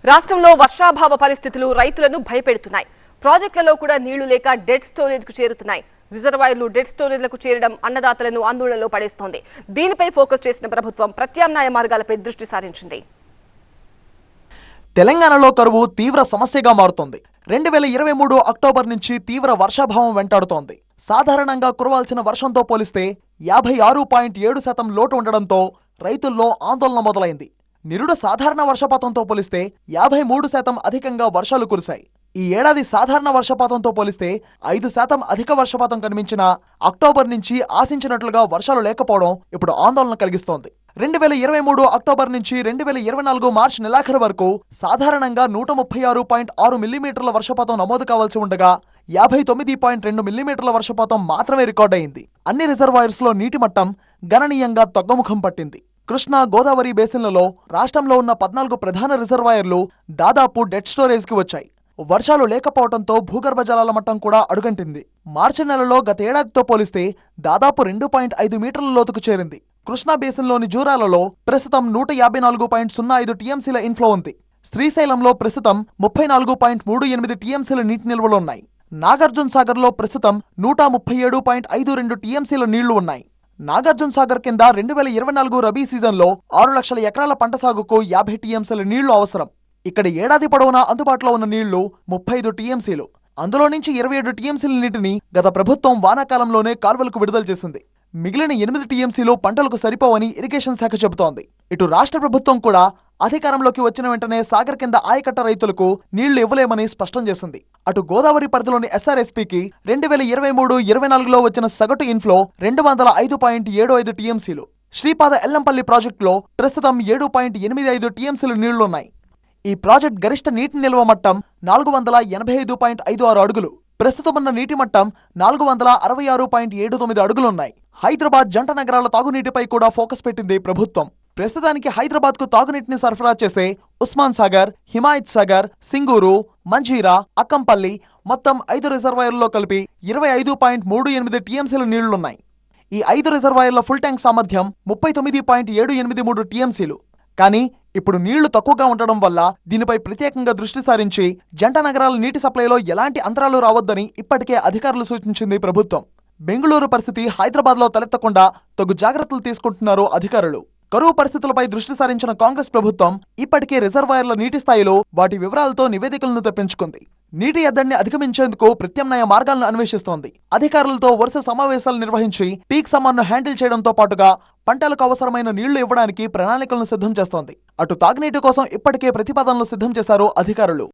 రాష్ట్రంలో వర్షాభావ పరిస్థితులు రైతులను భయపెడుతున్నాయి. ప్రాజెక్టులలో కూడా నీళ్లు లేక డెడ్ స్టోరేజ్ కు చేరుతున్నాయి. రిజర్వాయర్లు డెడ్ స్టోరేజ్లకు చేరడం అన్నదాతలను ఆందోళనలో పడేస్తోంది. దీనిపై ఫోకస్ చేసిన ప్రభుత్వం ప్రత్యామ్నాయ మార్గాలపై దృష్టి సారించింది. తెలంగాణలో కరువు తీవ్ర సమస్యగా మారుతోంది. 2023 అక్టోబర్ నుంచి తీవ్ర వర్షాభావం వెంటాడుతోంది. సాధారణంగా కురవాల్సిన వర్షంతో పోలిస్తే 56.7% లోటు ఉండడంతో రైతుల్లో ఆందోళన మొదలైంది. నిరుడు సాధారణ వర్షపాతంతో పోలిస్తే 53% అధికంగా వర్షాలు కురిశాయి. ఈ ఏడాది సాధారణ వర్షపాతంతో పోలిస్తే 5% అధిక వర్షపాతం కనిపించిన అక్టోబర్ నుంచి ఆశించినట్లుగా వర్షాలు లేకపోవడం ఇప్పుడు ఆందోళన కలిగిస్తోంది. 2023 అక్టోబర్ నుంచి 2024 మార్చి నెలాఖరు వరకు సాధారణంగా 136.6 మిల్లీమీటర్ల వర్షపాతం నమోదు కావాల్సి ఉండగా 59.2 మిల్లీమీటర్ల వర్షపాతం మాత్రమే రికార్డయింది. అన్ని రిజర్వాయర్స్ లో నీటి మట్టం గణనీయంగా తగ్గుముఖం పట్టింది. కృష్ణా, గోదావరి బేసిన్లలో రాష్ట్రంలో ఉన్న 14 ప్రధాన రిజర్వాయర్లు దాదాపు డెడ్ స్టోరేజ్ కి వచ్చాయి. వర్షాలు లేకపోవడంతో భూగర్భ జలాల మట్టం కూడా అడుగంటింది. మార్చి నెలలో గత ఏడాదితో పోలిస్తే దాదాపు 2.5 మీటర్ల లోతుకు చేరింది. కృష్ణా బేసిన్లోని జూరాలలో ప్రస్తుతం 154.05 టీఎంసీల ఇన్ఫ్లో ఉంది. శ్రీశైలంలో ప్రస్తుతం 34.38 టీఎంసీల నీటి నిల్వలు ఉన్నాయి. నాగార్జున సాగర్ లో ప్రస్తుతం 137.52 టీఎంసీల నీళ్లు ఉన్నాయి. నాగార్జున సాగర్ కింద 2024 రబీ సీజన్లో 6 లక్షల ఎకరాల పంట సాగుకు 50 టీఎంసీల నీళ్లు అవసరం. ఇక్కడ ఏడాది పొడవునా అందుబాటులో ఉన్న నీళ్లు 35 టీఎంసీలు. అందులో నుంచి 27 టీఎంసీల నీటిని గత ప్రభుత్వం వానాకాలంలోనే కాల్వలకు విడుదల చేసింది. మిగిలిన 8 టీఎంసీలు పంటలకు సరిపోవని ఇరిగేషన్ శాఖ చెబుతోంది. ఇటు రాష్ట్ర ప్రభుత్వం కూడా అధికారంలోకి వచ్చిన వెంటనే సాగర్ కింద ఆయకట్ట రైతులకు నీళ్లు ఇవ్వలేమని స్పష్టం చేసింది. అటు గోదావరి పరిధిలోని ఎస్ఆర్ఎస్పీకి 2023-24లో వచ్చిన సగటు ఇన్ఫ్లో 205.75 టీఎంసీలు. శ్రీపాద ఎల్లంపల్లి ప్రాజెక్టులో ప్రస్తుతం 7.85 టీఎంసీలు నీళ్లున్నాయి. ఈ ప్రాజెక్ట్ గరిష్ట నీటి నిల్వ మట్టం 485.56 అడుగులు. ప్రస్తుతమున్న నీటి మట్టం 466.79 అడుగులున్నాయి. హైదరాబాద్ జంట నగరాల తాగునీటిపై కూడా ఫోకస్ పెట్టింది ప్రభుత్వం. ప్రస్తుతానికి హైదరాబాద్ కు తాగునీటిని సరఫరా చేసే ఉస్మాన్ సాగర్, హిమాయత్ సాగర్, సింగూరు, మంజీరా, అక్కంపల్లి మొత్తం 5 రిజర్వాయర్లలో కలిపి 25.38 టీఎంసీల నీళ్లున్నాయి. ఈ 5 రిజర్వాయర్ల ఫుల్ ట్యాంక్ సామర్థ్యం 39.783 టీఎంసీలు. కానీ ఇప్పుడు నీళ్లు తక్కువగా ఉండడం వల్ల దీనిపై ప్రత్యేకంగా దృష్టి సారించి జంట నగరాల నీటి సప్లైలో ఎలాంటి అంతరాలు రావద్దని ఇప్పటికే అధికారులు సూచించింది ప్రభుత్వం. బెంగళూరు పరిస్థితి హైదరాబాద్లో తలెత్తకుండా తగు జాగ్రత్తలు తీసుకుంటున్నారు అధికారులు. కరువు పరిస్థితులపై దృష్టి సారించిన కాంగ్రెస్ ప్రభుత్వం ఇప్పటికే రిజర్వాయర్ల నీటి స్థాయిలో వాటి వివరాలతో నివేదికలను తెప్పించుకుంది. నీటి ఎద్దడిని అధిగమించేందుకు ప్రత్యామ్నాయ మార్గాలను అన్వేషిస్తోంది. అధికారులతో వరుస సమావేశాలు నిర్వహించి పీక్ సమ్మర్ను హ్యాండిల్ చేయడంతో పాటుగా పంటలకు అవసరమైన నీళ్లు ఇవ్వడానికి ప్రణాళికలను సిద్ధం చేస్తోంది. అటు తాగునీటి కోసం ఇప్పటికే ప్రతిపాదనలు సిద్ధం చేశారు అధికారులు.